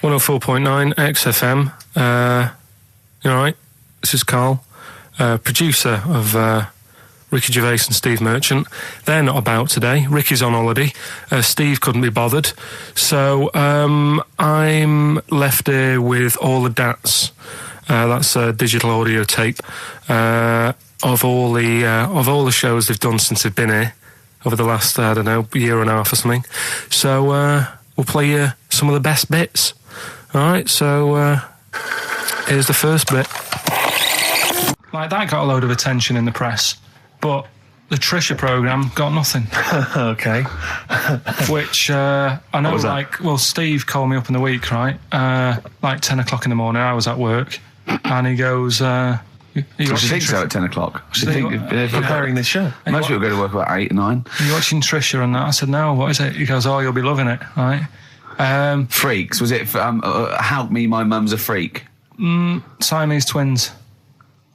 104.9 XFM. You alright? This is Karl, producer of Ricky Gervais and Steve Merchant. They're not about today. Ricky's on holiday. Steve couldn't be bothered. So I'm left here with all the DATs. That's a digital audio tape of all the shows they've done since they've been here over the last, I don't know, year and a half or something. So we'll play you some of the best bits. Alright, so here's the first bit. Like, that got a load of attention in the press, but the Trisha programme got nothing. Okay. Which, I know, like, well, Steve called me up in the week, right? Like 10 o'clock in the morning, I was at work, and he goes, I should think so at 10 o'clock. I should think they're preparing this show. Most people go to work about 8 or 9. Are you watching Trisha and that? I said, no, what is it? He goes, oh, you'll be loving it, right? Freaks, was it Help Me, My Mum's a Freak? Siamese twins.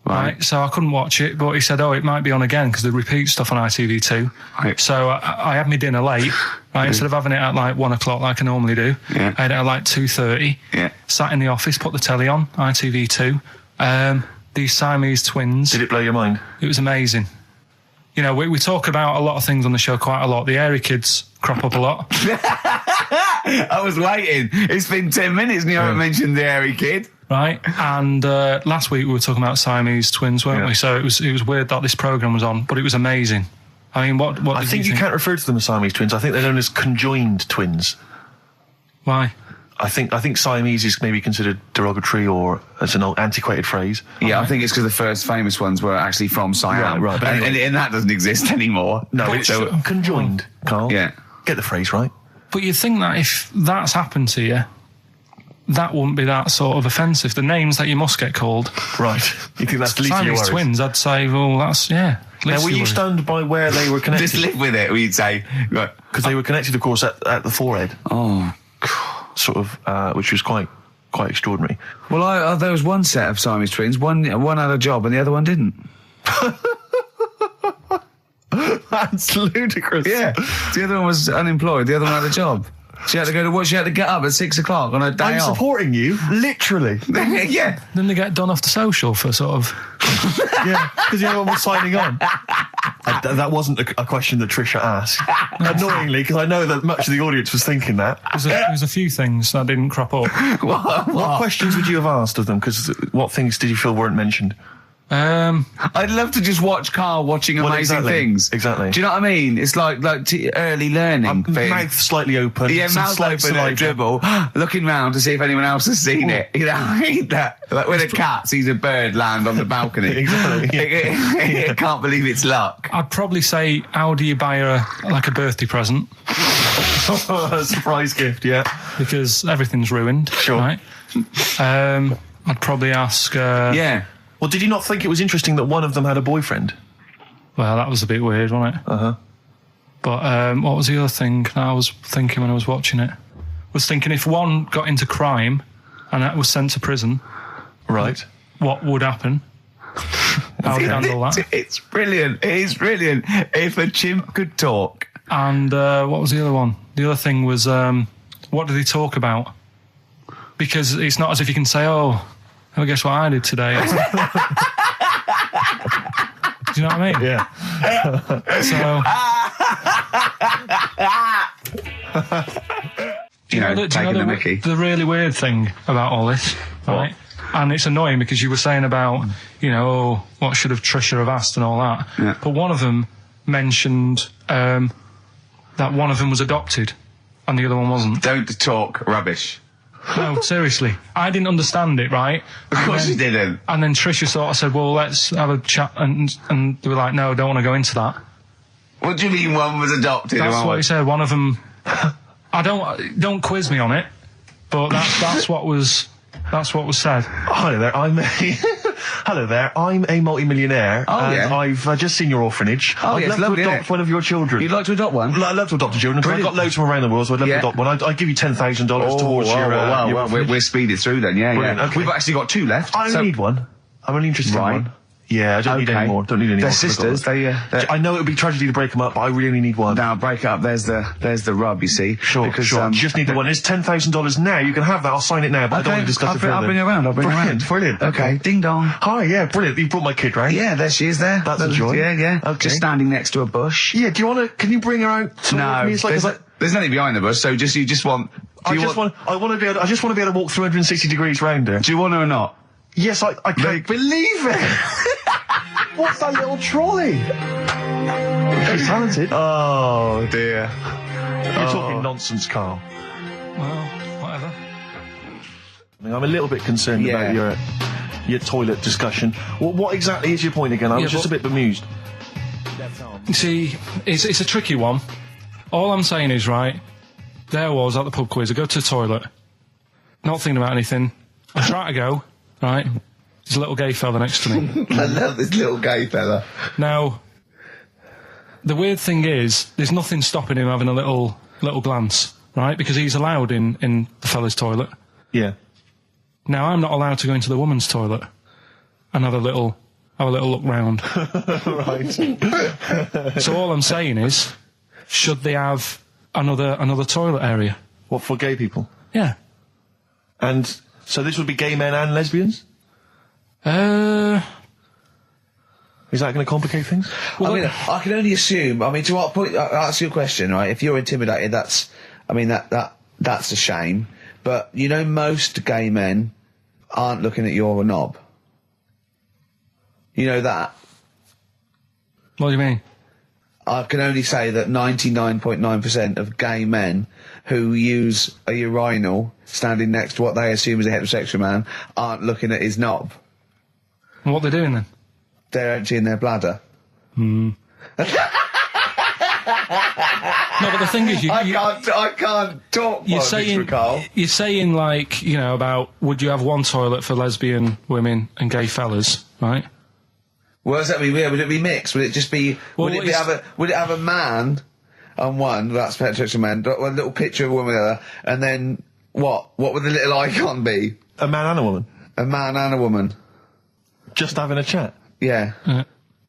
Right, so I couldn't watch it, but he said, oh, it might be on again because they repeat stuff on ITV2. Right. So I had my dinner late, right? Instead of having it at like 1 o'clock like I normally do, I had it at like 2:30. Yeah. Sat in the office, put the telly on, ITV2. These Siamese twins. Did it blow your mind? It was amazing. You know, we talk about a lot of things on the show quite a lot. The Airy Kids crop up a lot. I was waiting. It's been 10 minutes and you haven't mentioned the Airy Kid. Right, and last week we were talking about Siamese twins, weren't we? So it was weird that this programme was on, but it was amazing. I mean, what I think you can't refer to them as Siamese twins. I think they're known as conjoined twins. Why? I think Siamese is maybe considered derogatory or as an old antiquated phrase. Yeah, I think it's because the first famous ones were actually from Siam. Right. But anyway. And that doesn't exist anymore. No, it's conjoined, Karl. Yeah. Get the phrase right. But you'd think that if that's happened to you, that wouldn't be that sort of offensive. The names that you must get called. Right. You think that's the least of your worries? Siamese twins, I'd say, well, that's, yeah. Now, were you stunned by where they were connected? Just live with it, we'd say. Because they were connected, of course, at the forehead. Oh. Sort of, which was quite extraordinary. Well, there was one set of Siamese twins. One had a job and the other one didn't. That's ludicrous. Yeah. The other one was unemployed. The other one had a job. She had to go to work. She had to get up at 6 o'clock on her day off. I'm supporting you, literally. Yeah. Then they get done off the social for sort of... Yeah, because the other one was signing on. That wasn't a question that Trisha asked. Annoyingly, because I know that much of the audience was thinking that. There was a few things that didn't crop up. What questions would you have asked of them? Because what things did you feel weren't mentioned? I'd love to just watch Karl watching amazing things. Exactly. Do you know what I mean? It's like early learning thing. Mouth slightly open. Yeah, mouth open and dribble, looking round to see if anyone else has seen it. You know, I hate that. Like when a cat sees a bird land on the balcony. Exactly. It can't believe it's luck. I'd probably say, how do you buy her like a birthday present? A surprise gift, yeah. Because everything's ruined. Sure. Right? I'd probably ask... yeah. Well, did you not think it was interesting that one of them had a boyfriend? Well, that was a bit weird, wasn't it? Uh-huh. But what was the other thing I was thinking when I was watching it? I was thinking if one got into crime and that was sent to prison... Right. What would happen? How would you handle that? It's brilliant. It is brilliant. If a chimp could talk. And what was the other one? The other thing was, what did he talk about? Because it's not as if you can say, oh, guess what I did today? Do you know what I mean? Yeah. The really weird thing about all this, right? And it's annoying because you were saying about, what should have Trisha have asked and all that. Yeah. But one of them mentioned that one of them was adopted and the other one wasn't. Don't talk rubbish. No, seriously. I didn't understand it, right? Of course you didn't. And then Trisha sort of said, well, let's have a chat. And they were like, no, don't want to go into that. What do you mean one was adopted? That's what he said. One of them... don't quiz me on it, but that's what was said. Hello there, Hello there, I'm a multi-millionaire. I've just seen your orphanage. I'd love to adopt one of your children. You'd like to adopt one? I'd love to adopt a children, because I've got loads from around the world, so I'd love to adopt one. I'd give you $10,000 towards your we'll speed it through then, yeah. Okay. We've actually got 2 left. I only need one. I'm only interested in one. Yeah, I don't need any more. Don't need any They're more. sisters. I know it would be tragedy to break them up, but I really only need one. Now break it up. There's the rub. You see. Sure. Because, you just need the one. It's $10,000 now. You can have that. I'll sign it now, but I don't want to discuss it further. I'll bring you around. Brilliant. Okay. Ding dong. Hi. Yeah. Brilliant. You brought my kid, right? Yeah. There she is. There. That's a joy. Yeah. Okay. Just standing next to a bush. Yeah. Do you want to? Can you bring her out? No. There's nothing behind the bush. So you just want. I just want to be able to walk 360 degrees round her. Do you want her or not? Yes, I can't believe it. What's that little trolley? She's talented. Oh dear. You're talking nonsense, Karl. Well, whatever. I'm a little bit concerned about your toilet discussion. Well, what exactly is your point again? I was just a bit bemused. You see, it's a tricky one. All I'm saying is, right, there I was at the pub quiz. I go to the toilet, not thinking about anything. I try to go, right, there's a little gay fella next to me. I love this little gay fella. Now, the weird thing is, there's nothing stopping him having a little glance, right, because he's allowed in the fella's toilet. Yeah. Now, I'm not allowed to go into the woman's toilet and have a little look round. Right. So all I'm saying is, should they have another toilet area? What, for gay people? Yeah. And so this would be gay men and lesbians? Is that going to complicate things? Well, I can only assume. I mean, to what point? I'll ask you a question, right? If you're intimidated, that's a shame. But you know, most gay men aren't looking at your knob. You know that. What do you mean? I can only say that 99.9% of gay men who use a urinal standing next to what they assume is a heterosexual man aren't looking at his knob. And what they're doing then? They're emptying their bladder. No, but the thing is, I can't talk. You're saying like, you know, about would you have one toilet for lesbian women and gay fellas, right? What does that mean? Would it be mixed? Would it just be? Would it have a man on one? That's heterosexual man. A little picture of a woman on the other, and then what? What would the little icon be? A man and a woman. A man and a woman. Just having a chat. Yeah.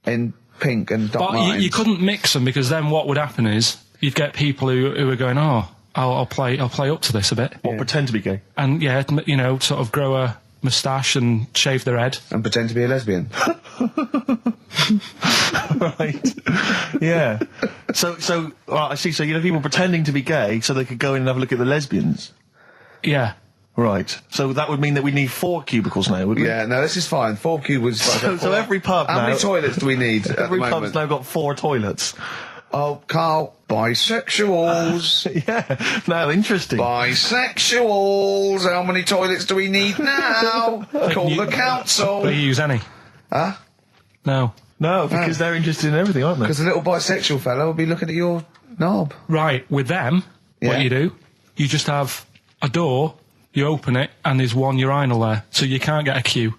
In pink and dot lines. But you couldn't mix them, because then what would happen is you'd get people who are going, oh, I'll play up to this a bit. What, pretend to be gay? And yeah, you know, sort of grow a moustache and shave their head. And pretend to be a lesbian. Right. Yeah. So I see. So you know, people pretending to be gay so they could go in and have a look at the lesbians. Yeah. Right. So that would mean that we need 4 cubicles now, wouldn't we? Yeah. No, this is fine. 4 cubicles. So every pub How many toilets do we need? Every pub's now got 4 toilets. Oh, Karl, bisexuals. Yeah. Now, interesting. Bisexuals. How many toilets do we need now? Call the council. Do you use any? Huh? No. No, because they're interested in everything, aren't they? Because the little bisexual fellow will be looking at your knob. Right. With them, what you do, you just have a door, you open it, and there's one urinal there, so you can't get a queue.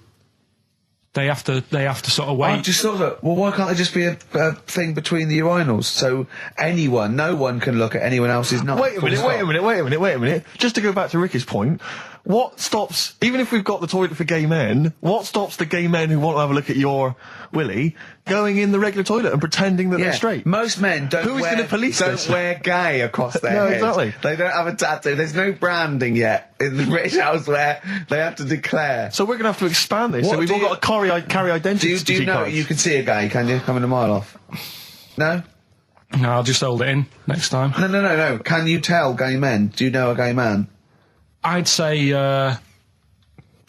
They have to sort of wait. I just thought that, well, why can't there just be a thing between the urinals, so no one can look at anyone else's knob? Wait a minute. Just to go back to Ricky's point, what stops, even if we've got the toilet for gay men, what stops the gay men who want to have a look at your willy going in the regular toilet and pretending that they're straight? Most men don't wear gay across their head. Exactly. They don't have a tattoo. There's no branding yet in the British House where they have to declare. So we're going to have to expand this. So we've all got to carry identity. Do you know you can see a gay, can you? Coming a mile off. No? No, I'll just hold it in next time. No. Can you tell gay men? Do you know a gay man? I'd say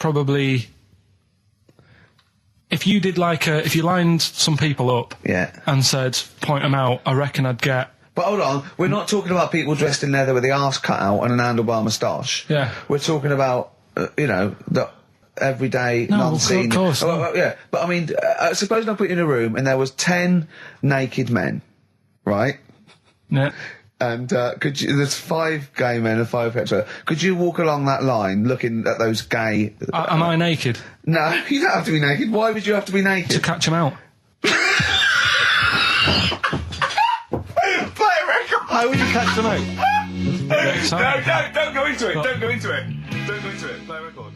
probably if you did if you lined some people up and said point them out, I reckon I'd get. But hold on, we're not talking about people dressed in leather with the arse cut out and an handlebar moustache. Yeah, we're talking about the everyday non-seen. Of course. Yeah, but I mean, suppose I put you in a room and there was 10 naked men, right? Yeah. And there's 5 gay men and 5 hetero. Could you walk along that line looking at those gay... Am I naked? No, you don't have to be naked. Why would you have to be naked? To catch them out. Play a record! How would you catch them out? No, don't go into it. Don't go into it. Play a record.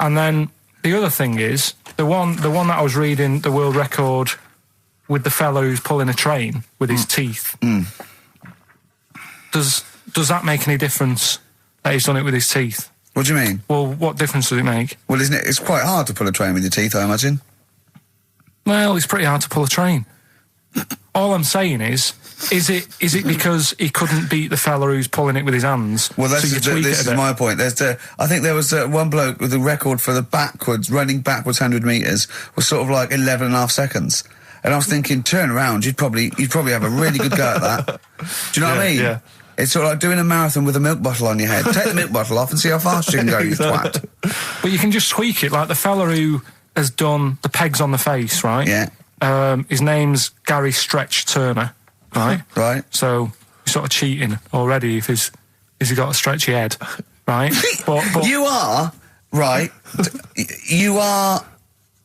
And then the other thing is, the one that I was reading, the world record with the fellow who's pulling a train with his teeth. Does that make any difference that he's done it with his teeth? What do you mean? Well, what difference does it make? Well, isn't it? It's quite hard to pull a train with your teeth, I imagine. Well, it's pretty hard to pull a train. All I'm saying is it because he couldn't beat the fella who's pulling it with his hands? Well, this is my point. I think there was one bloke with the record for the running backwards 100 metres was sort of like 11 and a half seconds. And I was thinking, turn around, you'd probably have a really good go at that. Do you know what I mean? Yeah. It's sort of like doing a marathon with a milk bottle on your head. Take the milk bottle off and see how fast you can go, you twat. But you can just tweak it, like the fella who has done the pegs on the face, right? Yeah. His name's Gary Stretch Turner, right? Right. So you're sort of cheating already if he's got a stretchy head, right? But you are, right, you are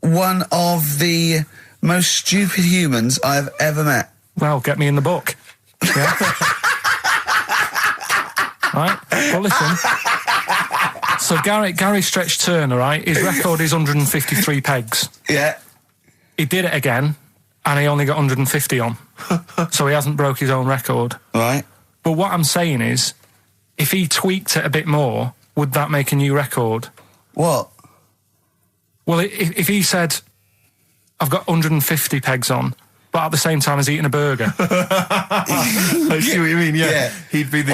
one of the most stupid humans I've ever met. Well, get me in the book. Yeah. Right? Well, listen. So Gary Stretch Turner, right? His record is 153 pegs. Yeah. He did it again, and he only got 150 on. So he hasn't broke his own record. Right. But what I'm saying is, if he tweaked it a bit more, would that make a new record? What? Well, if he said, I've got 150 pegs on, but at the same time as eating a burger. I see what you mean, yeah. He'd be the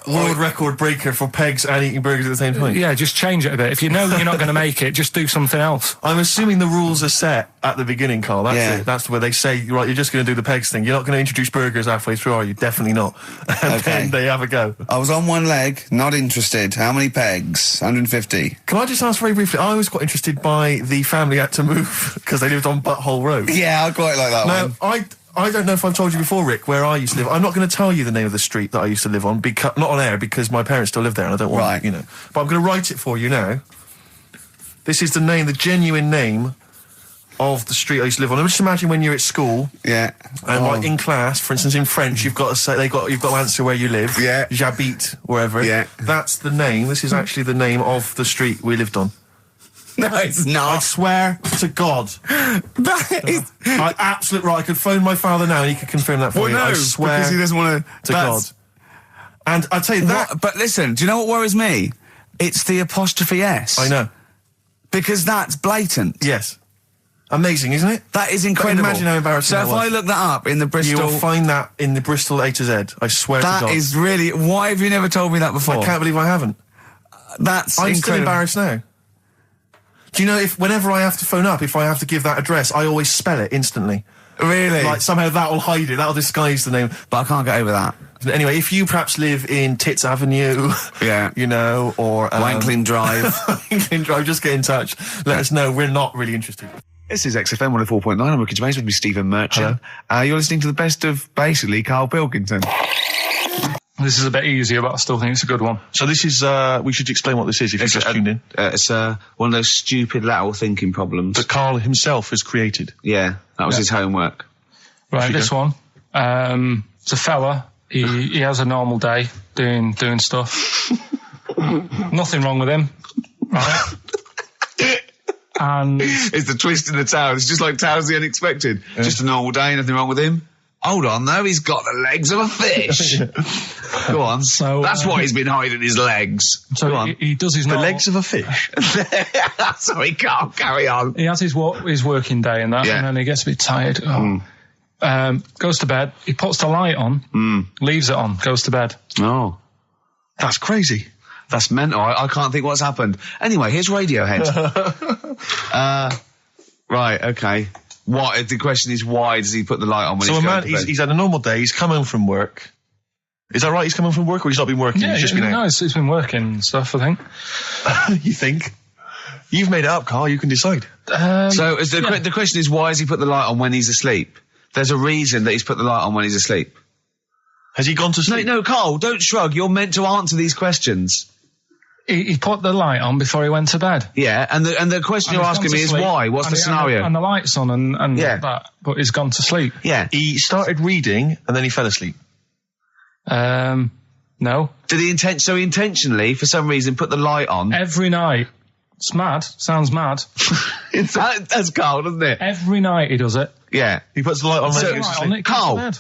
world record breaker for pegs and eating burgers at the same time. Yeah, just change it a bit. If you know you're not going to make it, just do something else. I'm assuming the rules are set at the beginning, Carl. That's it. That's where they say, right, you're just going to do the pegs thing. You're not going to introduce burgers halfway through, are you? Definitely not. And then they have a go. I was on one leg, not interested. How many pegs? 150. Can I just ask very briefly, I was quite interested by the family had to move because they lived on Butthole Road. Yeah, I quite like that one. I don't know if I've told you before, Rick, where I used to live. I'm not going to tell you the name of the street that I used to live on, because not on air, because my parents still live there and I don't want, But I'm going to write it for you now. This is the genuine name of the street I used to live on. Just imagine when you're at school. Yeah. And like in class, for instance, in French, you've got to say, you've got to answer where you live. Yeah. J'habite, wherever. Yeah. That's the name. This is actually the name of the street we lived on. No, it's not. I swear to God. That is... Absolutely right. I could phone my father now and he could confirm that for you. No, I swear because he doesn't want to God. And I tell you that... But listen, do you know what worries me? It's the apostrophe S. I know. Because that's blatant. Yes. Amazing, isn't it? That is incredible. But imagine how embarrassing that was. So if I look that up in the Bristol... You will find that in the Bristol A to Z. I swear to God. That is really... Why have you never told me that before? I can't believe I haven't. That's I'm incredible. still embarrassed now. Do you know, whenever I have to phone up, if I have to give that address, I always spell it instantly. Really? Like, somehow that'll hide it, that'll disguise the name. But I can't get over that. Anyway, if you perhaps live in Tits Avenue, yeah, or... Wankling Drive. Wankling Drive, just get in touch. Let us know, we're not really interested. This is XFM 104.9, I'm Ricky Gervais with me, Stephen Merchant. You're listening to the best of, basically, Karl Pilkington. This is a bit easier, but I still think it's a good one. So this is, we should explain what this is if you just tuned in. It's one of those stupid lateral thinking problems. That Karl himself has created. Yeah, that was his homework. Right, this one. It's a fella. He has a normal day doing stuff. Nothing wrong with him. Right? And it's the twist in the tale. It's just like Tales the Unexpected. Yeah. Just a normal day, nothing wrong with him. Hold on, though, he's got the legs of a fish. Go on. So that's why he's been hiding his legs. So Go on. He does his the legs of a fish. So he can't carry on. He has his working day and that, and then he gets a bit tired. Goes to bed. He puts the light on, leaves it on, goes to bed. Oh, that's crazy. That's mental. I can't think what's happened. Anyway, here's Radiohead. Right. Okay. What? The question is, why does he put the light on when he's going to bed? He's had a normal day. He's come home from work. Is that right? He's come home from work, or he's not been working? Yeah, he's just been out? No, he's been working and stuff, I think. You think? You've made it up, Karl. You can decide. So the question is, why has he put the light on when he's asleep? There's a reason that he's put the light on when he's asleep. Has he gone to sleep? No, Karl, don't shrug. You're meant to answer these questions. He put the light on before he went to bed. Yeah, and the question you're asking me is why? What's the scenario? And the light's on and that, but he's gone to sleep. Yeah. He started reading and then he fell asleep. No. Did he intentionally, for some reason, put the light on? Every night It's mad. Sounds mad. That's Carl, doesn't it? Every night he does it. Yeah. He puts the light on.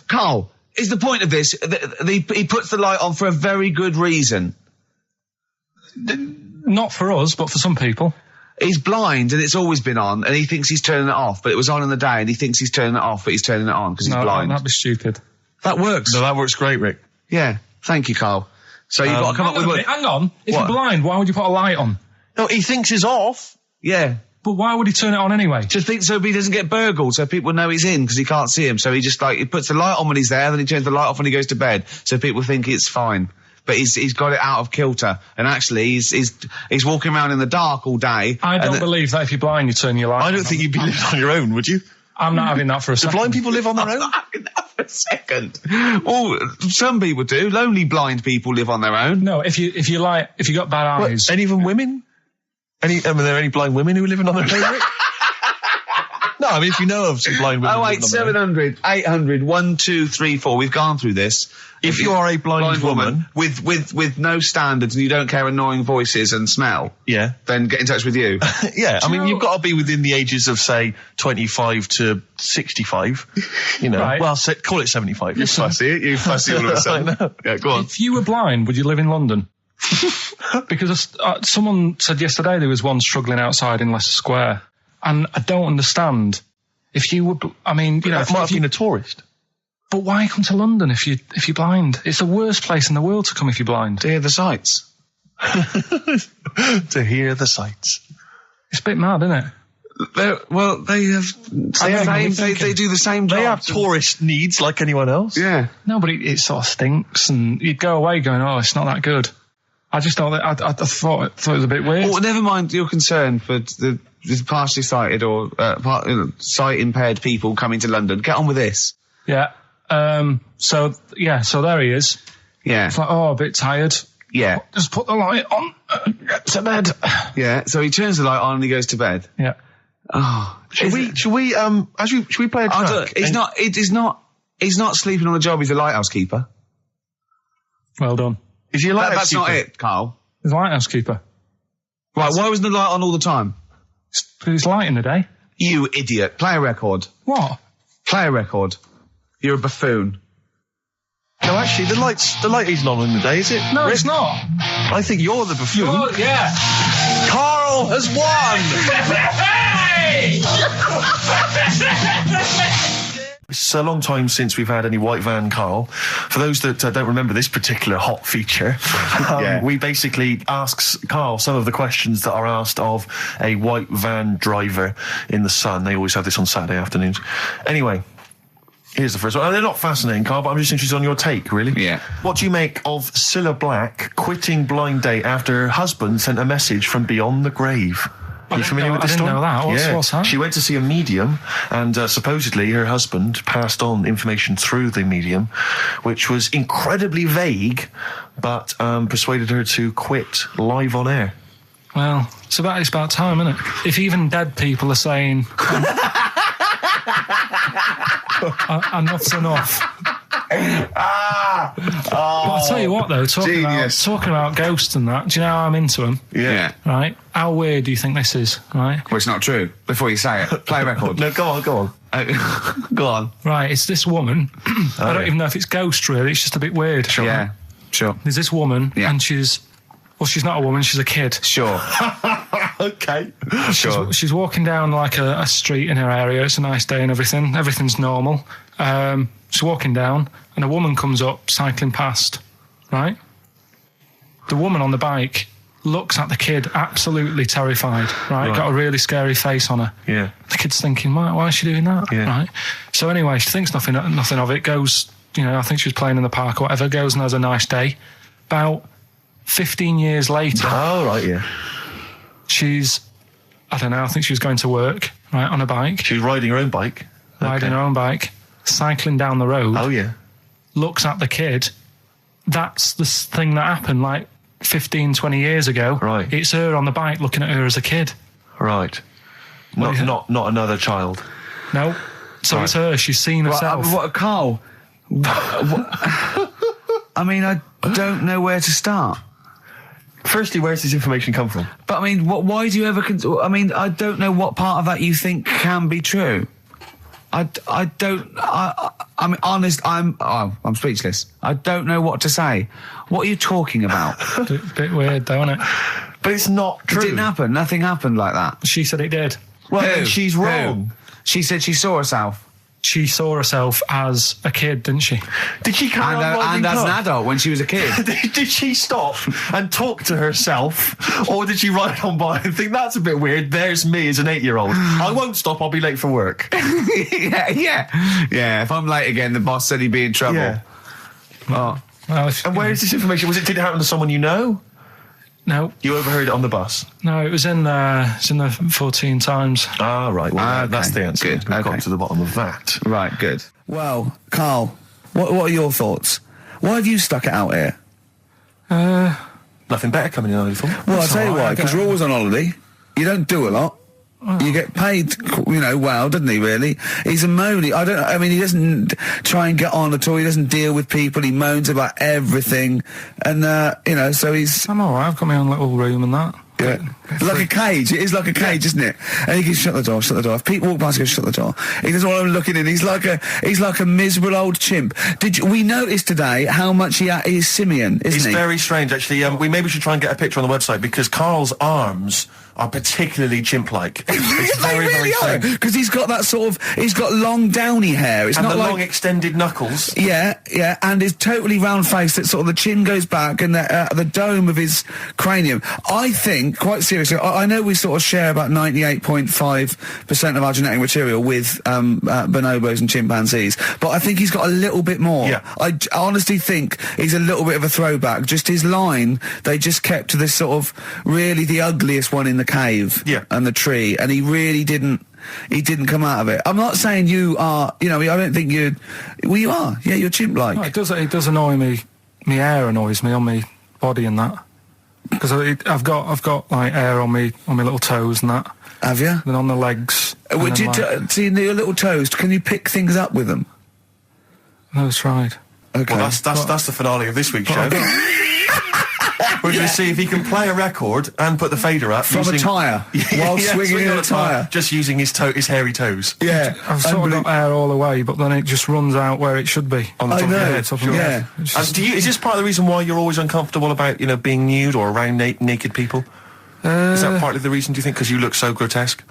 Carl, is the point of this that he puts the light on for a very good reason? Not for us, but for some people. He's blind and it's always been on, and he thinks he's turning it off, but it was on in the day, and he thinks he's turning it off, but he's turning it on because he's blind. That'd be stupid. That works. No, that works great, Rick. Yeah. Thank you, Carl. So you've got to come up with... Hang on. If you're blind, why would you put a light on? No, he thinks it's off. Yeah. But why would he turn it on anyway? Just think so he doesn't get burgled, so people know he's in because he can't see him. So he just he puts the light on when he's there, then he turns the light off when he goes to bed, so people think it's fine. But he's got it out of kilter, and actually he's walking around in the dark all day. I don't believe that if you're blind you turn your light on. I don't think you'd be living on your own, would you? I'm not having that for a second. Do blind people live on their own? I'm not having that for a second. Well, some people do. Lonely blind people live on their own. No, if you got bad eyes. Any of them women? Are there any blind women who are living on their own? No, I mean, if you know of some blind women. 08700 800 1234. We've gone through this. If you are a blind woman with no standards and you don't care annoying voices and smell, yeah, then get in touch with you. Yeah, I mean, you've got to be within the ages of, say, 25 to 65. You know, right. Well, call it 75. You fussy all of a sudden. Yeah, go on. If you were blind, would you live in London? Because someone said yesterday there was one struggling outside in Leicester Square, and I don't understand. If you were, I mean, you know, that might have been a tourist. But why come to London if you're blind? It's the worst place in the world to come if you're blind. To hear the sights. To hear the sights. It's a bit mad, isn't it? They do the same job. They have tourist needs like anyone else. Yeah. No, but it sort of stinks, and you'd go away going, "Oh, it's not that good." I just thought that I thought it was a bit weird. Well, never mind your concern for the partially sighted or sight impaired people coming to London. Get on with this. Yeah. So there he is. Yeah. It's like, a bit tired. Yeah. Just put the light on, get to bed. Yeah. So he turns the light on and he goes to bed. Yeah. Oh. Should we play a track? He's not sleeping on the job. He's a lighthouse keeper. Well done. Is he a lighthouse That's keeper? not it, Carl. He's a lighthouse keeper. Right. Why wasn't the light on all the time? It's light in the day. You idiot. Play a record. What? Play a record. You're a buffoon. No, actually, the light isn't on in the day, is it? No, Rick? it's not. I think you're the buffoon. Oh, yeah. Carl has won! It's a long time since we've had any white van Carl. For those that don't remember this particular hot feature, we basically ask Carl some of the questions that are asked of a white van driver in the Sun. They always have this on Saturday afternoons. Anyway, here's the first one. They're not fascinating, Carl, but I'm just interested on your take, really. Yeah. What do you make of Cilla Black quitting Blind Date after her husband sent a message from beyond the grave? Are you familiar with this story? I didn't know that. What's that? She went to see a medium, and supposedly her husband passed on information through the medium, which was incredibly vague, but persuaded her to quit live on air. Well, it's about time, isn't it? If even dead people are saying, enough's enough. But I'll tell you what, though, talking about ghosts and that, do you know how I'm into them? Yeah. Right? How weird do you think this is, right? Well, it's not true. Before you say it, play a record. No, go on. Go on. Right, it's this woman. I don't even know if it's ghost, really. It's just a bit weird. Sure. Yeah, sure. There's this woman, and she's not a woman, she's a kid. Sure. Okay. Sure. She's walking down like a street in her area. It's a nice day and everything. Everything's normal. She's walking down, and a woman comes up, cycling past, right? The woman on the bike looks at the kid, absolutely terrified, right? Got a really scary face on her. Yeah. The kid's thinking, why is she doing that? Yeah. Right? So anyway, she thinks nothing of it, goes, I think she was playing in the park or whatever, goes and has a nice day. About 15 years later... Oh, right, yeah. She's, I don't know, I think she was going to work, right, on a bike. She was riding her own bike. Riding her own bike, cycling down the road. Oh, yeah. Looks at the kid. That's the thing that happened, like, 15, 20 years ago. Right. It's her on the bike looking at her as a kid. Right. Not another child. No. So it's her. She's seen herself. Carl? I mean, I don't know where to start. Firstly, where's this information come from? But I mean, why do you ever? I mean, I don't know what part of that you think can be true. I mean, honest. I'm speechless. I don't know what to say. What are you talking about? Bit weird, though, isn't it? But it's not true. It didn't happen. Nothing happened like that. She said it did. Well, Who? then she's wrong. Who? She said she saw herself. She saw herself as a kid, didn't she? Did she carry on riding And as an pub? adult when she was a kid. Did she stop and talk to herself, or did she ride on by and think that's a bit weird? There's me as an 8-year-old. I won't stop. I'll be late for work. yeah. If I'm late again, the boss said he'd be in trouble. Yeah. Oh. Well, And where is this information? Did it happen to someone you know? No, You overheard it on the bus. no, it was in the 14 Times. Ah, right. Well, Okay. that's the answer. Good. We've Okay. got to the bottom of that. Right, good. Well, Karl, what are your thoughts? Why have you stuck it out here? Nothing better coming in, I thought. Well, I'll That's tell you all right, why, because okay. you're always on holiday. You don't do a lot. You get paid, well, doesn't he, really? He's a moany. I mean, he doesn't try and get on at all. He doesn't deal with people. He moans about everything. And, so he's... I'm all right. I've got my own little room and that. Yeah. Like a cage. It is like a cage, isn't it? And he can shut the door. If people walk past, he goes, shut the door. He doesn't want them looking in. He's like a miserable old chimp. We noticed today how much he's simian, isn't It's he? very strange, actually. We maybe should try and get a picture on the website, because Karl's arms are particularly chimp-like. It's very, very strange. Because he's got that he's got long downy hair. It's And not the like... long extended knuckles. Yeah, and his totally round face that sort of the chin goes back and the dome of his cranium. I think, quite seriously, I know we sort of share about 98.5% of our genetic material with bonobos and chimpanzees, but I think he's got a little bit more. Yeah. I honestly think he's a little bit of a throwback. Just his line, they just kept to this sort of really the ugliest one in the cave and the tree, and he really didn't. He didn't come out of it. I'm not saying you are, I don't think you... Well, you are. Yeah, you're chimp-like. No, it does annoy me. My hair annoys me on my body and that. Because I've got like hair on me little toes and that. Have you? Then on the legs. Would you see your little toes? Can you pick things up with them? No, it's tried. Okay. Well, that's the finale of this week's show. We're going to see if he can play a record and put the fader up From a tyre, while swinging in a tyre. just using his hairy toes. Yeah. I've sort of got hair all the way, but then it just runs out where it should be. On the I top of your know, head. Top of your yeah. head. It's just- Is this part of the reason why you're always uncomfortable about, being nude or around naked people? Is that partly the reason, do you think? Because you look so grotesque?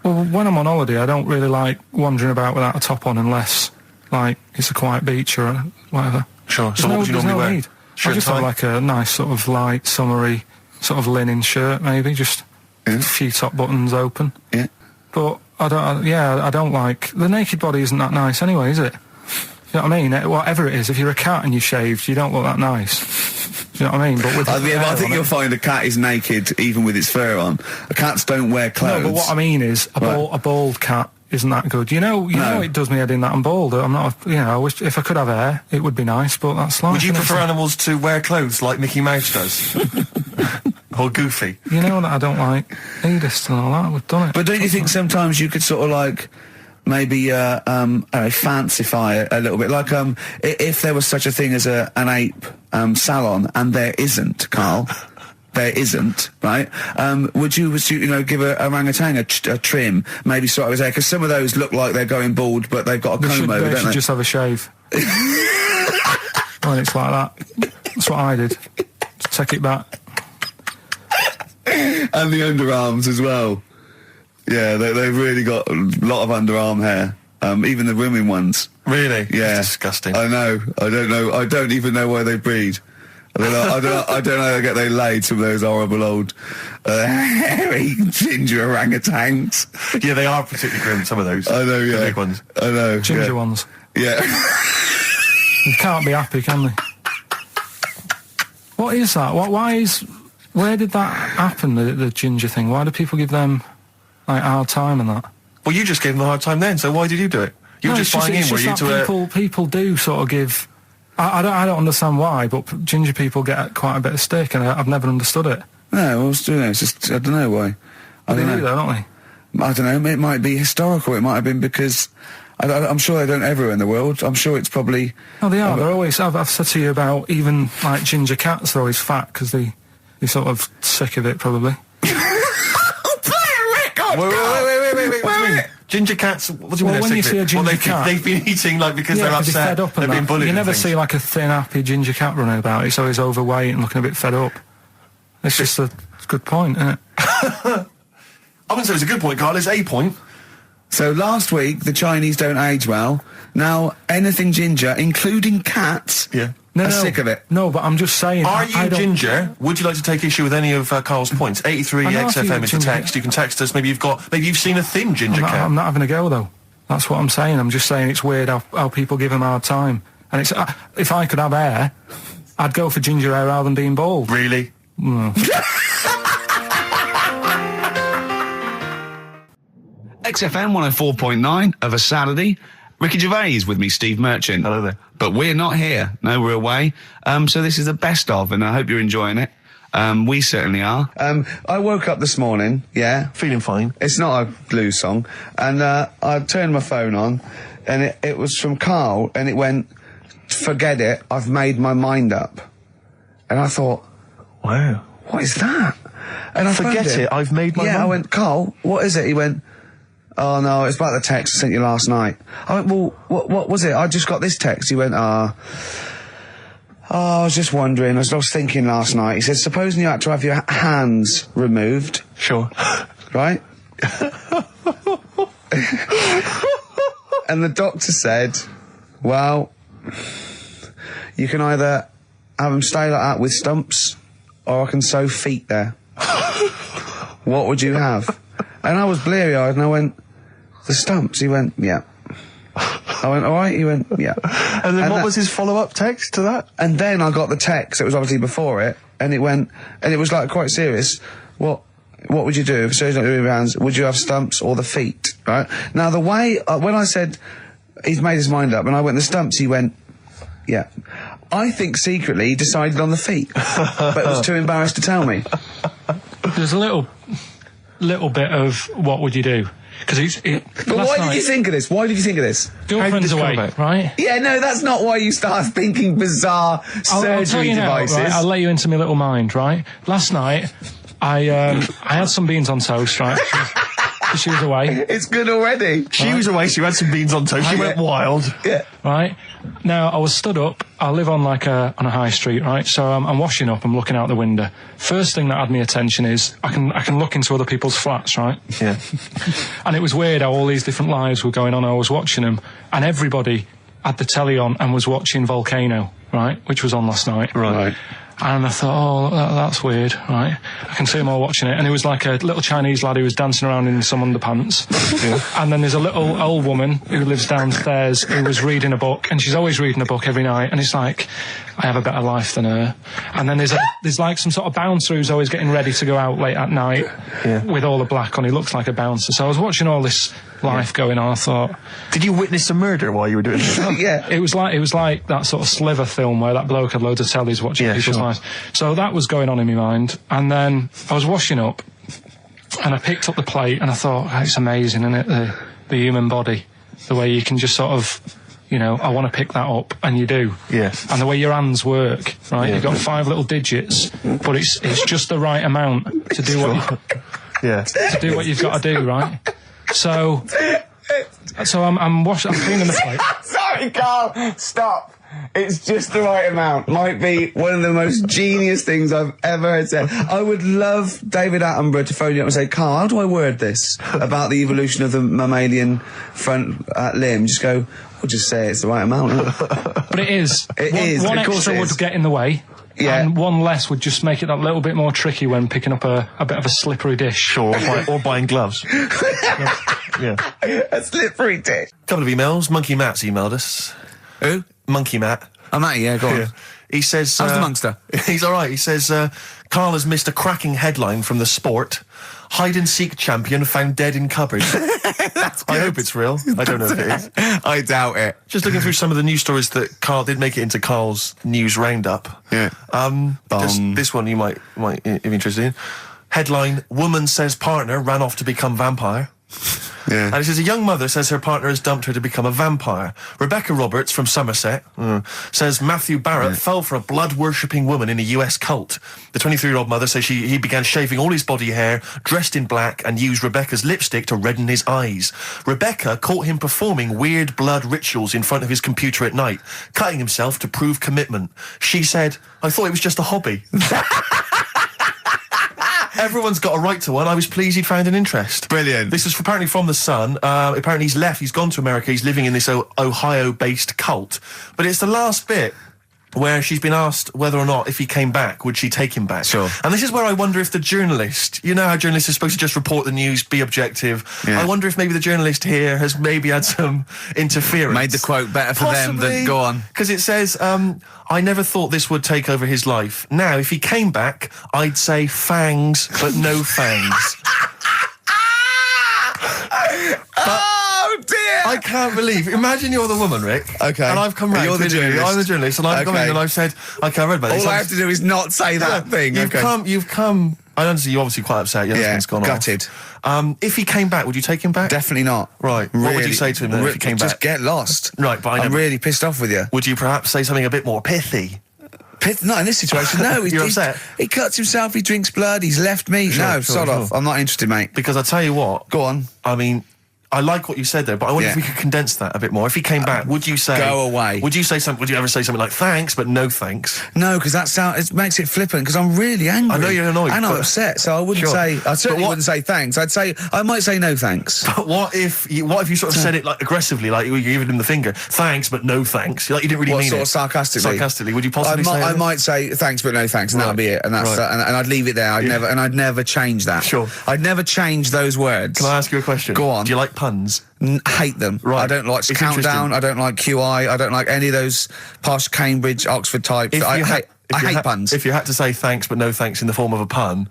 Well, when I'm on holiday, I don't really like wandering about without a top on unless, like, it's a quiet beach or whatever. Sure. So There's what would you normally wear? Need. Shirt I just and have tie? like a nice sort of light, summery, sort of linen shirt, maybe, just a few top buttons open. Yeah. But I don't like... The naked body isn't that nice anyway, is it? You know what I mean? Whatever it is, if you're a cat and you're shaved, you don't look that nice. You know what I mean? But with I hair think on you'll it- find a cat is naked even with its fur on. Cats don't wear clothes. No, but what I mean is, a bald cat isn't that good. You know, it does me head in that I'm bald. I'm not, I wish if I could have hair, it would be nice, but that's life. Would you innit? prefer animals to wear clothes like Mickey Mouse does? Or Goofy? You know that I don't like nudist and all that. We've done it. But don't you think sometimes you could sort of like maybe fancify it a little bit? Like if there was such a thing as an ape salon, and there isn't, Karl. There isn't, right? Would you give a orangutan a trim, maybe sort of his hair? Because some of those look like they're going bald, but they've got a comb over, They don't should they? just have a shave. When it's like that. That's what I did. Just take it back. And the underarms as well. Yeah, they've really got a lot of underarm hair. Even the women ones. Really? Yeah. That's disgusting. I know. I don't know. I don't even know where they breed. I don't know how they get they laid, some of those horrible old hairy ginger orangutans. Yeah, they are particularly grim, some of those. I know, yeah. The big ones. I know. Ginger yeah. ones. Yeah. They can't be happy, can they? What is that? Where did that happen, the ginger thing? Why do people give them, like, a hard time and that? Well, you just gave them a hard time then, so why did you do it? You were just buying in, were you, to people do sort of give... I don't understand why, but ginger people get quite a bit of stick, and I've never understood it. No, well, it's just, I don't know why. I They don't do, know. though, don't they? I don't know. It might be historical. It might have been because... I'm sure they don't everywhere in the world. I'm sure it's probably... No, they are. They're always... I've said to you about even, like, ginger cats, they're always fat, because they You're sort of sick of it, probably. Wait. Ginger cats, what do you mean? When you see a ginger cat... They've been eating, like, because they're upset. They're fed up and they've been bullied. You never things. see, like, a thin, happy ginger cat running about. It's always overweight and looking a bit fed up. It's just a good point, isn't it? I wouldn't say it's a good point, Carl. It's a point. So last week, the Chinese don't age well. Now, anything ginger, including cats, are sick of it. No, but I'm just saying... Are you ginger? Would you like to take issue with any of Carl's points? 83XFM is the text. You can text us. Maybe you've seen a thin ginger cat. I'm not having a go, though. That's what I'm saying. I'm just saying it's weird how people give them a hard time. And it's if I could have hair, I'd go for ginger hair rather than being bald. Really? XFM 104.9 of a Saturday. Ricky Gervais with me, Steve Merchant. Hello there. But we're not here. No, we're away. So this is the best of, and I hope you're enjoying it. We certainly are. I woke up this morning, Feeling fine. It's not a blues song. And I turned my phone on, and it was from Karl, and it went, "Forget it, I've made my mind up." And I thought, Wow. what is that? And I Forget phoned him. it, I've made my mind. I went, "Karl, what is it?" He went, "Oh no, it's about the text I sent you last night." I went, "Well, what was it? I just got this text." He went, I was just wondering, I was thinking last night." He said, "Supposing you had to have your hands removed." Sure. Right? And the doctor said, "Well, you can either have them stay like that with stumps, or I can sew feet there. What would you have?" And I was bleary-eyed, and I went, "The stumps?" He went, "Yeah." I went, "All right?" He went, "Yeah." And then what was his follow-up text to that? And then I got the text, it was obviously before it, and it went, and it was like quite serious. What would you do if surgery not doing your hands? Would you have stumps or the feet? Right? Now the way, when I said he's made his mind up, and I went the stumps, he went, "Yeah." I think secretly he decided on the feet, but was too embarrassed to tell me. There's a little bit of what would you do? Because But why did you think of this? Why did you think of this? Girlfriend's away, right? Yeah, no, that's not why you start thinking bizarre I'll tell surgery you now, devices. right? I'll let you into my little mind, right? Last night, I had some beans on toast, right? She was away. It's good already. She was away, she had some beans on toast, she went wild. Yeah. Right? Now, I was stood up, I live on on a high street, right? So I'm washing up, I'm looking out the window. First thing that had my attention is, I can look into other people's flats, right? Yeah. And it was weird how all these different lives were going on, I was watching them, and everybody had the telly on and was watching Volcano, right? Which was on last night. Right. And I thought, that's weird, right? I can see them all watching it. And it was like a little Chinese lad who was dancing around in some underpants. And then there's a little old woman who lives downstairs who was reading a book, and she's always reading a book every night. And it's like, I have a better life than her. And then there's like some sort of bouncer who's always getting ready to go out late at night with all the black on. He looks like a bouncer. So I was watching all this life going on. I thought, did you witness a murder while you were doing this? Yeah. It was like that sort of Sliver film where that bloke had loads of tellies watching people's lives. So that was going on in my mind. And then I was washing up, and I picked up the plate, and I thought, it's amazing, isn't it? The human body, the way you can just sort of, I want to pick that up, and you do. Yes. And the way your hands work, right? You've got 5 little digits, but it's just the right amount to do to do what you've got to do, right? So I'm cleaning the plate. Sorry, Karl, stop. It's just the right amount. Might be one of the most genius things I've ever heard said. I would love David Attenborough to phone you up and say, "Karl, how do I word this about the evolution of the mammalian front limb?" Just go, "We'll just say it's the right amount." But it is. One Of course extra it would is. get in the way. Yeah. And one less would just make it that little bit more tricky when picking up a bit of a slippery dish. Sure, or buying gloves. Yeah. A slippery dish. Couple of emails. Monkey Matt's emailed us. Who? Monkey Matt. I'm at you, yeah, go on. Yeah. He says... How's the Monster? He's all right. He says, Karl has missed a cracking headline from The Sport. Hide-and-seek champion found dead in cupboard. I hope it's real. I don't know if it is. I doubt it. Just looking through some of the news stories that Karl did make it into Karl's news roundup. Yeah. This one you might be interested in. Headline, woman says partner ran off to become vampire. Yeah. And it says, a young mother says her partner has dumped her to become a vampire. Rebecca Roberts from Somerset says Matthew Barrett fell for a blood-worshipping woman in a US cult. The 23-year-old mother says he began shaving all his body hair, dressed in black, and used Rebecca's lipstick to redden his eyes. Rebecca caught him performing weird blood rituals in front of his computer at night, cutting himself to prove commitment. She said, I thought it was just a hobby. Everyone's got a right to one. I was pleased he'd found an interest. Brilliant. This is apparently from The Sun. Apparently he's left. He's gone to America. He's living in this Ohio-based cult. But it's the last bit where she's been asked whether or not, if he came back, would she take him back? Sure. And this is where I wonder if the journalist, you know how journalists are supposed to just report the news, be objective. Yeah. I wonder if maybe the journalist here has maybe had some interference. Made the quote better for them than go on. Because it says, I never thought this would take over his life. Now, if he came back, I'd say fangs, but no fangs. Oh dear! I can't believe. Imagine you're the woman, Rick. Okay. And I've come round. You're the to you. journalist. I'm the journalist, and I've come in and I've said, okay, I read about this. All I have to do is not say that thing. You've come. I understand you're obviously quite upset. Your husband's gone gutted. off. If he came back, would you take him back? Definitely not. Right. What would you say to him then if he came back? Just get lost. Right, but I'm really pissed off with you. Would you perhaps say something a bit more pithy? Not in this situation, no. You're upset? He cuts himself, he drinks blood, he's left me. Sure, Sod off. I'm not interested, mate. Because I tell you what. Go on. I mean, I like what you said there, but I wonder if we could condense that a bit more. If he came back, would you say... Go away. Would you ever say something like, thanks, but no thanks? No, because it makes it flippant, because I'm really angry. I know you're annoyed. And I'm upset, so I wouldn't say... I certainly wouldn't say thanks. I might say no thanks. But what if you sort of said it like aggressively, like you were giving him the finger, thanks, but no thanks? Like you didn't really mean sort it. of sarcastically? Sarcastically, would you possibly say I might say thanks, but no thanks, and that'll be it. And that's and I'd leave it there. I'd never change that. Sure. I'd never change those words. Can I ask you a question? Go on. Do you like puns? Hate them. Right. I don't like It's Countdown. I don't like QI. I don't like any of those posh Cambridge, Oxford types. I hate puns. If you had to say thanks but no thanks in the form of a pun,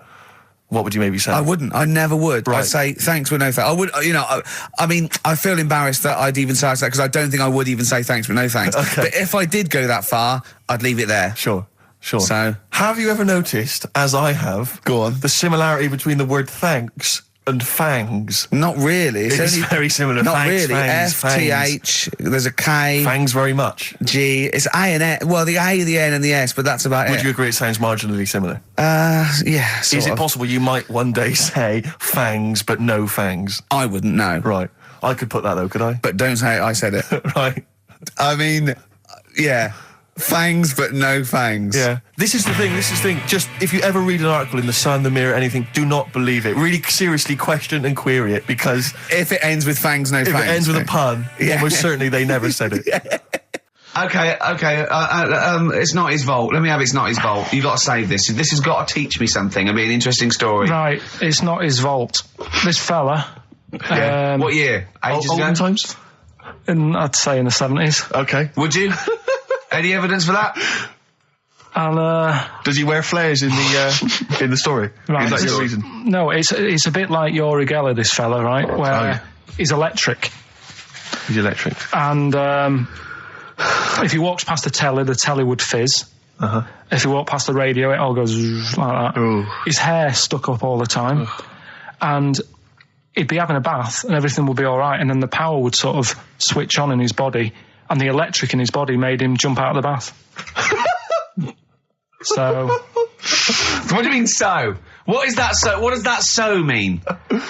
what would you maybe say? I wouldn't. I never would. Right. I'd say thanks but no thanks. I would, I mean, I feel embarrassed that I'd even say that because I don't think I would even say thanks but no thanks. Okay. But if I did go that far, I'd leave it there. Sure. So, have you ever noticed, as I have, Go on. the similarity between the word thanks and fangs? Not really. It's very similar. Not Thanks, really. fangs, F-T-H, there's a K. Fangs very much. G. It's A and S. Well, the A, the N and the S, but that's about it. Would you agree it sounds marginally similar? Yeah, Is it possible you might one day say fangs but no fangs? I wouldn't know. Right. I could put that though, could I? But don't say I said it. Right. I mean, yeah. Fangs, but no fangs. Yeah. This is the thing. Just, if you ever read an article in The Sun, The Mirror, anything, do not believe it. Really seriously question and query it, because... If it ends with fangs, no fangs. If it ends with a pun, almost certainly they never said it. Okay. It's not his fault. Let me have It's Not His Fault. You've got to save this. This has got to teach me something. It'll be an interesting story. Right, it's not his fault. This fella... What year? Ages ago? Olden times? I'd say in the 70s. Okay. Would you? Any evidence for that? And, Does he wear flares in the story? Right. Is that your reason? no, it's a bit like Yuri Geller, this fella, right? Where he's electric. He's electric. And if he walks past the telly would fizz. Uh-huh. If he walked past the radio, it all goes like that. Ooh. His hair stuck up all the time. And he'd be having a bath and everything would be all right, and then the power would sort of switch on in his body, and the electric in his body made him jump out of the bath. So... What do you mean so? What is that so? What does that so mean?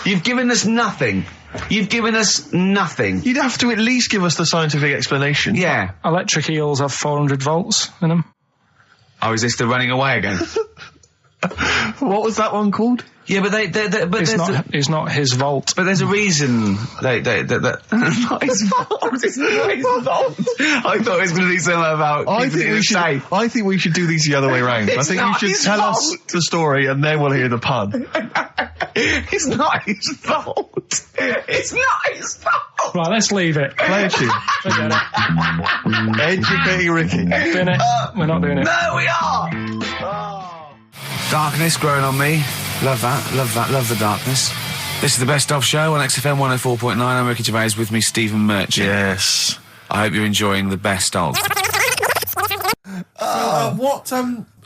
You've given us nothing. You've given us nothing. You'd have to at least give us the scientific explanation. Yeah. Electric eels have 400 volts in them. Oh, is this the running away again? What was that one called? Yeah, but It's not his vault. But there's a reason not his fault. It's not his fault. I thought it was going to be something about keeping it safe. I think we should do these the other way round. I think you should tell us the story and then we'll hear the pun. It's not his fault. It's not his fault. Right, let's leave it. Play a tune. Forget it. Educating Ricky. Bin it. We're not doing it. No, we are. Darkness growing on me. Love that. Love the darkness. This is the Best Of Show on XFM 104.9. I'm Ricky Gervais, with me Stephen Merchant. Yes. I hope you're enjoying the Best Of.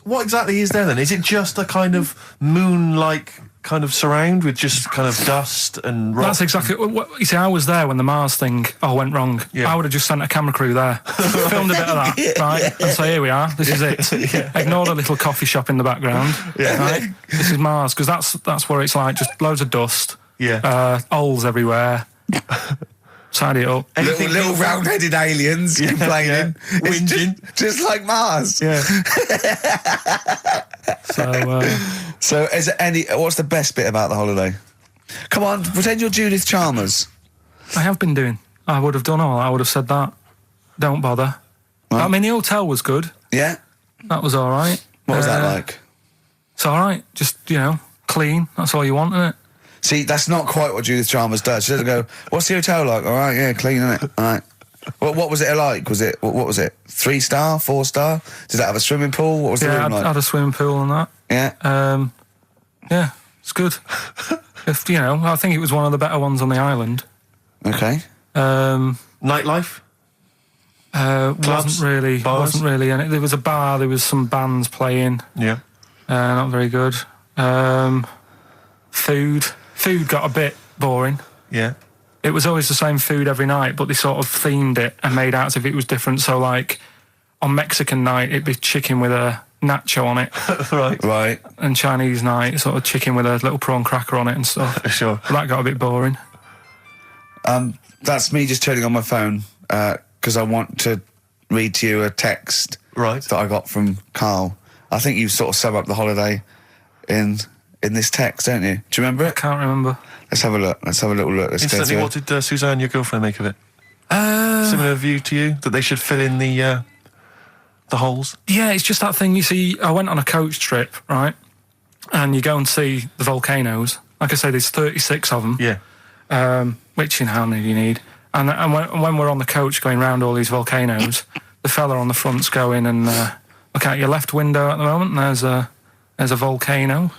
What exactly is there then? Is it just a kind of moon-like kind of surround with just kind of dust and rock? That's exactly what you see. I was there when the Mars thing went wrong. Yeah. I would have just sent a camera crew there, filmed a bit of that, right, and say, here we are, this is it. Ignore the little coffee shop in the background. Right? This is Mars, because that's where it's like just loads of dust, holes everywhere. Tidy it up. Little round-headed aliens complaining. It's Whinging. just like Mars. Yeah. So is there what's the best bit about the holiday? Come on, pretend you're Judith Chalmers. I have been doing. I would have done all. I would have said that. Don't bother. Right. I mean, the hotel was good. Yeah? That was all right. What was that like? It's all right. Just, clean. That's all you want, isn't it? See, that's not quite what Judith Chalmers does. She doesn't go, what's the hotel like? All right, yeah, clean, isn't it? All right. What was it like? What was it? 3-star, 4-star? Did it have a swimming pool? What was the room like? I had a swimming pool and that. Yeah. Yeah, it's good. I think it was one of the better ones on the island. Okay. Nightlife? Wasn't really. Bars? Wasn't really. And there was a bar. There was some bands playing. Yeah. Not very good. Food got a bit boring. Yeah. It was always the same food every night, but they sort of themed it and made out as if it was different. So, like, on Mexican night, it'd be chicken with a nacho on it. Right. And Chinese night, sort of chicken with a little prawn cracker on it and stuff. Sure. But that got a bit boring. That's me just turning on my phone because I want to read to you a text that I got from Karl. I think you sort of sum up the holiday in this text, don't you? Do you remember I it? can't remember. Let's have a look. Let's have a little look. Let's Instantly, go what did Suzanne, your girlfriend, make of it? Similar view to you? That they should fill in the holes? Yeah, it's just that thing, you see, I went on a coach trip, right? And you go and see the volcanoes. Like I say, there's 36 of them. Yeah. Which, how many do you need? And when we're on the coach going round all these volcanoes, the fella on the front's going and look out your left window at the moment, and there's a volcano.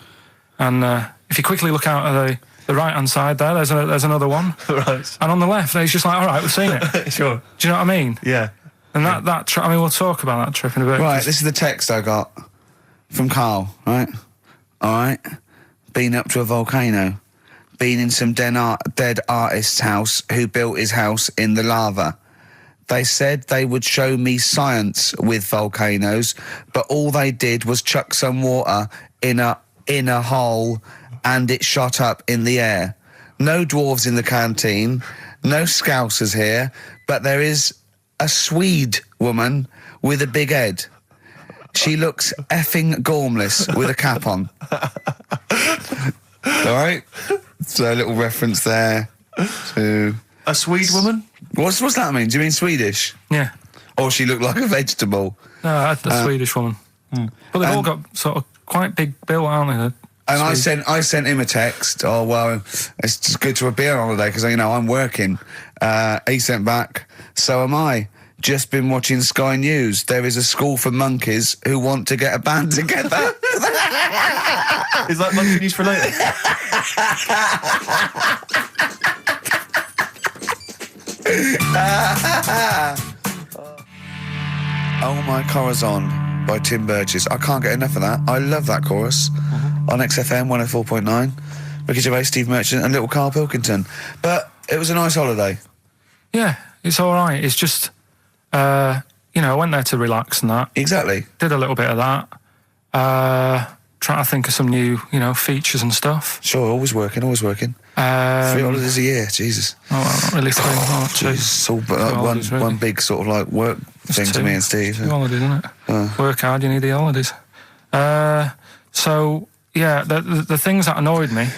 And if you quickly look out at the right-hand side there, there's another one. Right. And on the left, it's just like, all right, we've seen it. Sure. Do you know what I mean? Yeah. And that trip, we'll talk about that trip in a bit. Right, this is the text I got from Karl, right? All right. Been up to a volcano. Been in some dead artist's house who built his house in the lava. They said they would show me science with volcanoes, but all they did was chuck some water in a hole and it shot up in the air. No dwarves in the canteen, no scousers here, but there is a Swede woman with a big head. She looks effing gormless with a cap on. All right? So a little reference there to... A Swede woman? What's that mean? Do you mean Swedish? Yeah. Or she looked like a vegetable? No, I had the Swedish woman. But they've all got sort of quite big bill, aren't they? And I sent him a text. Oh, well, it's just good to be on holiday because, I'm working. He sent back, so am I. Just been watching Sky News. There is a school for monkeys who want to get a band together. Is that monkey news for later? Oh My Corazon by Tim Burgess. I can't get enough of that. I love that chorus. On XFM 104.9. Ricky Gervais, Steve Merchant and little Karl Pilkington. But it was a nice holiday. Yeah, it's all right. It's just, I went there to relax and that. Exactly. Did a little bit of that. Trying to think of some new, features and stuff. Sure, always working. 3 holidays a year, Jesus. Oh, well, not really 3. Oh, 2. It's all one big sort of like work thing to me and Steve. 2 holidays, isn't it? Work hard, you need the holidays. So, yeah, the things that annoyed me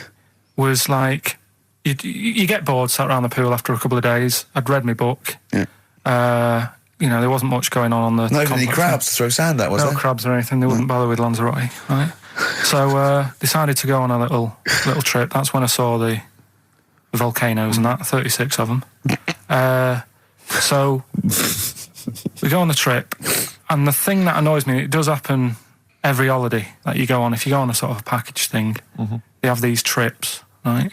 was like, you get bored sat around the pool after a couple of days. I'd read my book. Yeah. There wasn't much going on the... Not even any crabs to throw sand at, was there? No crabs or anything. They wouldn't bother with Lanzarote, right? So, decided to go on a little trip. That's when I saw the volcanoes and that, 36 of them. So, we go on the trip, and the thing that annoys me, it does happen every holiday that you go on. If you go on a sort of a package thing, they have these trips, right?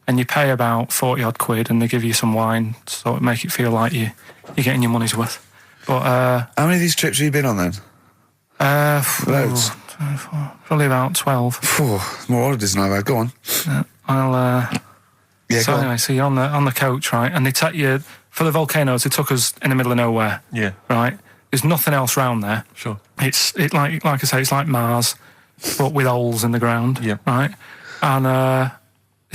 And you pay about 40-odd quid, and they give you some wine, so it make it feel like you're getting your money's worth. But how many of these trips have you been on then? Loads. Probably about 12. Phew, more holidays than I've had. Go on. So go on. anyway, so you're on the coach, right? And they take you for the volcanoes. They took us in the middle of nowhere. Yeah. Right. There's nothing else round there. Sure. It's like I say, it's like Mars, but with holes in the ground. Yeah. Right. And they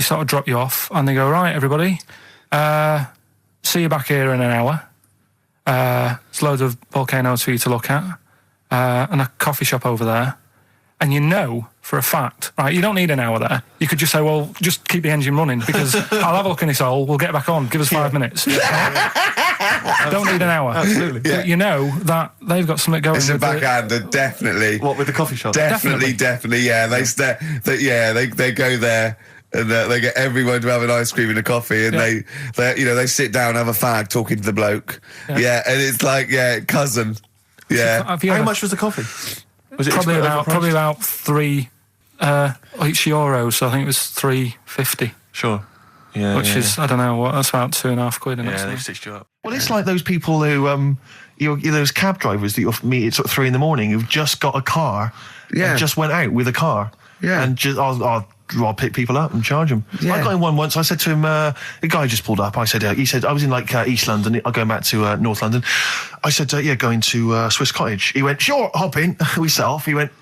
sort of drop you off, and they go, right, everybody, see you back here in an hour. There's loads of volcanoes for you to look at, and a coffee shop over there. And you know for a fact, right, you don't need an hour there. You could just say, well, just keep the engine running because I'll have a look in this hole, we'll get back on, give us 5 minutes. Don't need an hour. Absolutely. But you know that they've got something going. It's a with the- backhander, definitely. What, with the coffee shop? Definitely. Yeah, they go there and they get everyone to have an ice cream and a coffee, and they sit down, have a fag, talking to the bloke. Yeah, and it's like cousin. Yeah. How much was the coffee? Was it probably overpriced? about €3 so I think it was $3.50. Sure. Yeah. Which is, I don't know, what, that's about £2.50, isn't it? Yeah, they've stitched you up. Well, it's like those people who, you're those cab drivers that you'll meet at sort of 3 a.m. who've just got a car, and just went out with a car, and just I'll pick people up and charge them. Yeah. I got in one once. I said to him, the guy just pulled up. I said, he said I was in like East London. I'm going back to North London. I said, going to Swiss Cottage. He went, sure, hop in. We set off. He went,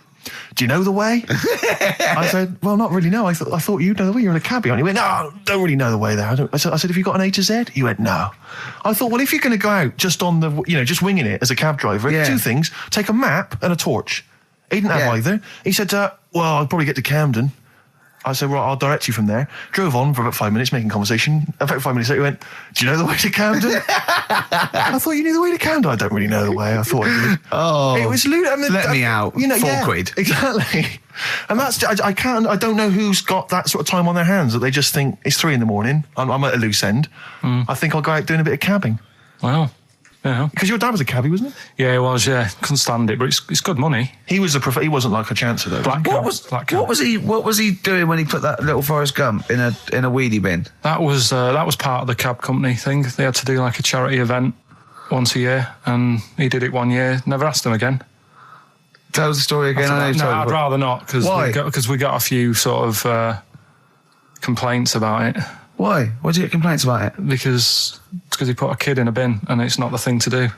do you know the way? I said, well, not really, no. I thought you'd know the way. You're in a cabbie. And he went, no, don't really know the way there. I said, have you got an A to Z? He went, no. I thought, well, if you're going to go out just on the, just winging it as a cab driver, 2 things, take a map and a torch. He didn't have either. He said, well, I'll probably get to Camden. I said, right, I'll direct you from there. Drove on for about 5 minutes, making conversation. About 5 minutes later, he went, do you know the way to Camden? I thought you knew the way to Camden. I don't really know the way. I thought I did. Oh. It was Let me out. £4. Exactly. And that's, I don't know who's got that sort of time on their hands that they just think it's 3 a.m. I'm at a loose end. I think I'll go out doing a bit of cabbing. Wow. Yeah. Because your dad was a cabbie, wasn't he? Yeah, it was, yeah. Couldn't stand it, but it's good money. He was he wasn't like a chancer though. What was he doing when he put that little Forrest Gump in a wheelie bin? That was part of the cab company thing. They had to do like a charity event once a year, and he did it one year. Never asked him again. Tell the story again. I'd rather not, because we got a few sort of complaints about it. Why? Why did you get complaints about it? Because he put a kid in a bin, and it's not the thing to do.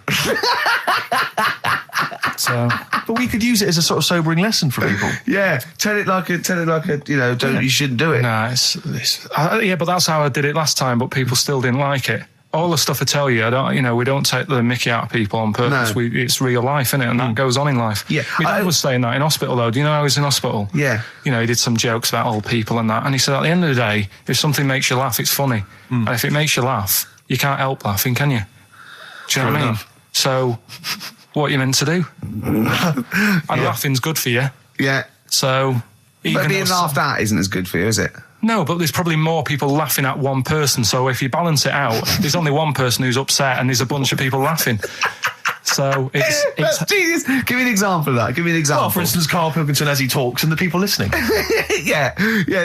So, but we could use it as a sort of sobering lesson for people. Yeah, tell it like a you shouldn't do it. Nah, but that's how I did it last time. But people still didn't like it. All the stuff I tell you, we don't take the mickey out of people on purpose. No. It's real life, isn't it? And that goes on in life. Yeah. My dad was saying that in hospital, though. Do you know I was in hospital? Yeah. He did some jokes about old people and that. And he said, at the end of the day, if something makes you laugh, it's funny. And if it makes you laugh, you can't help laughing, can you? Do you know what I mean? So, what are you meant to do? And laughing's good for you. Yeah. So, but being laughed at isn't as good for you, is it? No, but there's probably more people laughing at one person. So if you balance it out, there's only one person who's upset and there's a bunch of people laughing. So it's genius. Give me an example of that. Give me an example. Well, for instance, Karl Pilkington as he talks and the people listening. Yeah.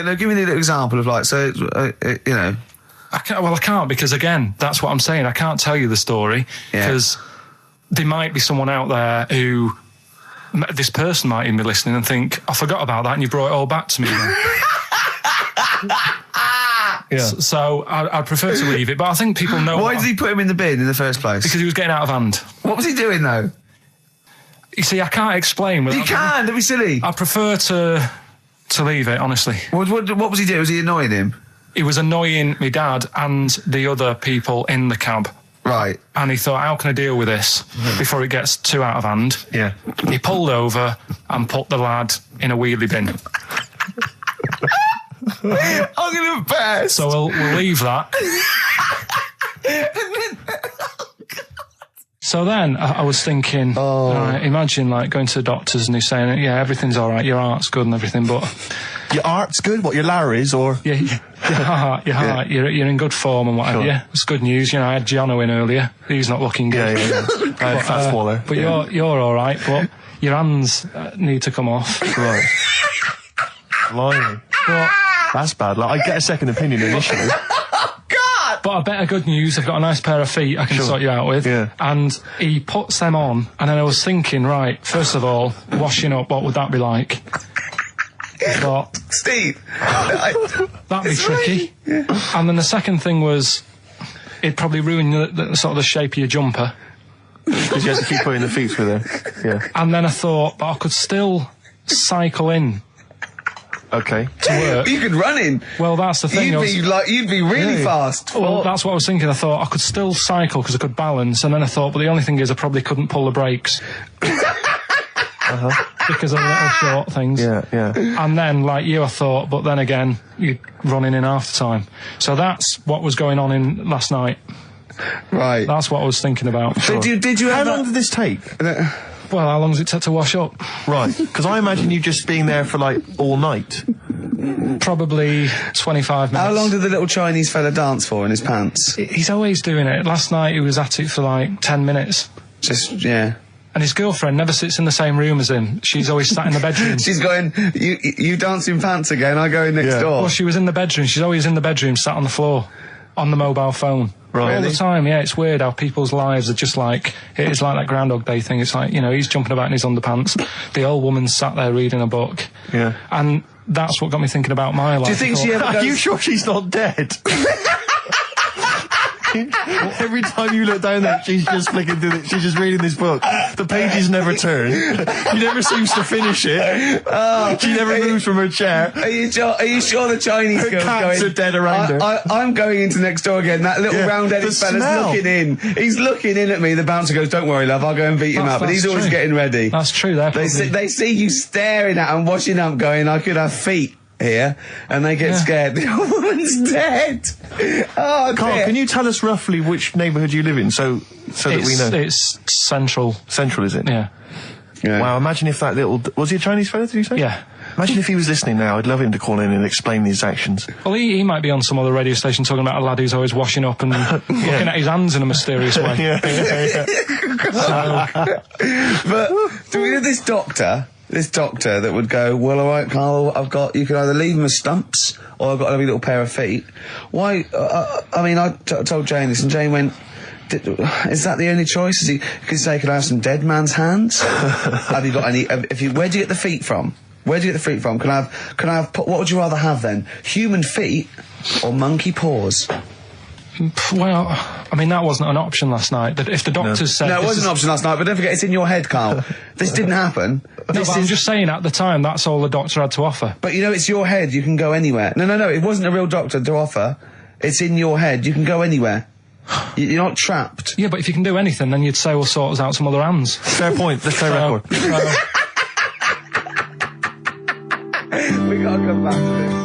No, give me an example of I can't because again, that's what I'm saying. I can't tell you the story because there might be someone out there who this person might even be listening and think, I forgot about that and you brought it all back to me. So I'd prefer to leave it, but I think people know. Why did he put him in the bin in the first place? Because he was getting out of hand. What was he doing though? You see, I can't explain. You can. Don't be silly. I prefer to leave it, honestly. What was he doing? Was he annoying him? He was annoying my dad and the other people in the cab. Right. And he thought, how can I deal with this before it gets too out of hand? Yeah. He pulled over and put the lad in a wheelie bin. I'm going to embarrass. So we'll leave that. So then I was thinking, imagine like going to the doctors and he's saying, yeah, everything's all right, your heart's good and everything, but... Your art's good? What, your Larry's or...? Yeah, your heart, you're in good form and whatever, yeah. It's good news, I had Giano in earlier. He's not looking good. Yeah. Fat swaller. But you're all right, but your hands need to come off. Right. Blimey. But... That's bad. Like, I get a second opinion initially. God! But I better good news, I've got a nice pair of feet I can sort you out with. Yeah. And he puts them on, and then I was thinking, right, first of all, washing up, what would that be like? But Steve, that'd be tricky. Yeah. And then the second thing was, it'd probably ruin the sort of the shape of your jumper. Because you have to keep putting the feet through there. Yeah. And then I thought, but I could still cycle in. Okay. To work. you could run in. Well, that's the thing. You'd be really fast. Well, that's what I was thinking. I thought I could still cycle because I could balance, and then I thought, but the only thing is I probably couldn't pull the brakes. Because of the little short things. Yeah, yeah. And then, like you, I thought, but then again, you're running in half the time. So that's what was going on in last night. Right. That's what I was thinking about. Sure. Did you How long did this take? Well, how long does it take to wash up? Right, because I imagine you just being there for like all night. Probably 25 minutes. How long did the little Chinese fella dance for in his pants? He's always doing it. Last night he was at it for like 10 minutes. Yeah. And his girlfriend never sits in the same room as him. She's always sat in the bedroom. She's going, you dance in pants again, I go in next door. Well, she was in the bedroom. She's always in the bedroom, sat on the floor, on the mobile phone. Right. All the time, yeah. It's weird how people's lives are just like, it's like that Groundhog Day thing. It's like, he's jumping about in his underpants. The old woman's sat there reading a book. Yeah. And that's what got me thinking about my life. Do you think she ever goes... Are you sure she's not dead? Every time you look down there, she's just flicking through it. She's just reading this book. The pages never turn. She never seems to finish it. She never moves from her chair. Are you sure the Chinese Her girl's cats going... are dead around her. I'm going into next door again. That little round-headed the fella's smell. looking in. He's looking in at me. The bouncer goes, "Don't worry, love, I'll go and beat him up." But he's always true. getting ready. That's true. They see you staring at him, watching up, going, "I could have feet here," and they get scared. The old woman's dead. Oh, Karl, dear. can you tell us roughly which neighbourhood you live in, so that we know? It's central. Central, is it? Yeah. Wow, imagine if that little... Was he a Chinese fella, did you say? Yeah. Imagine if he was listening now. I'd love him to call in and explain his actions. Well, he might be on some other radio station talking about a lad who's always washing up and looking at his hands in a mysterious way. Yeah. But do we know this doctor that would go, "Well, all right, Karl, you can either leave them as stumps or I've got a little pair of feet." Why? I told Jane this, and Jane went, "Is that the only choice?" He could say, "Can I have some dead man's hands?" Have you got any? Where do you get the feet from? Where do you get the feet from? Can I have? What would you rather have then? Human feet or monkey paws? Well, I mean, that wasn't an option last night. That if the doctors said... No, it wasn't an option last night, but don't forget, it's in your head, Karl. This didn't happen. No, but I'm just saying, at the time, that's all the doctor had to offer. But it's your head, you can go anywhere. No, it wasn't a real doctor to offer. It's in your head, you can go anywhere. You're not trapped. Yeah, but if you can do anything, then you'd say, "We'll sort us out some other hands." Fair point. Let's play record. We gotta come back to this.